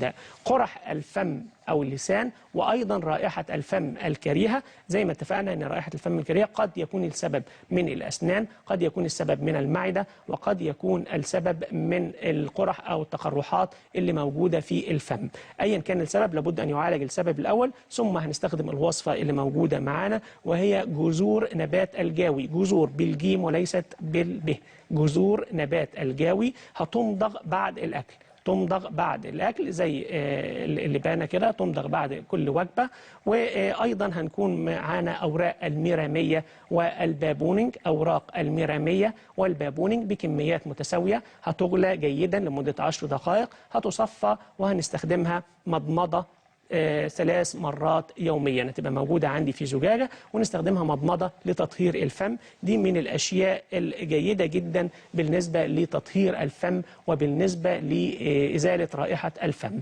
موجودة قرح الفم أو اللسان، وأيضا رائحة الفم الكريهة. زي ما اتفقنا أن رائحة الفم الكريهة قد يكون السبب من الأسنان، قد يكون السبب من المعدة، وقد يكون السبب من القرح أو التقرحات اللي موجودة في الفم. أيا كان السبب لابد أن يعالج السبب الأول، ثم هنستخدم الوصفة اللي موجودة معانا، وهي جذور نبات الجاوي. جذور بالجيم وليست بالب. جذور نبات الجاوي هتمضغ بعد الأكل، تمضغ بعد الأكل زي اللي بانا كده، تمضغ بعد كل وجبة. وأيضا هنكون معانا أوراق الميرامية والبابونج. أوراق الميرامية والبابونج بكميات متساوية، هتغلى جيدا لمدة 10 دقائق، هتصفى وهنستخدمها مضمضة 3 مرات يوميا. هتبقى موجودة عندي في زجاجة ونستخدمها مضمضة لتطهير الفم. دي من الأشياء الجيدة جدا بالنسبة لتطهير الفم وبالنسبة لإزالة رائحة الفم.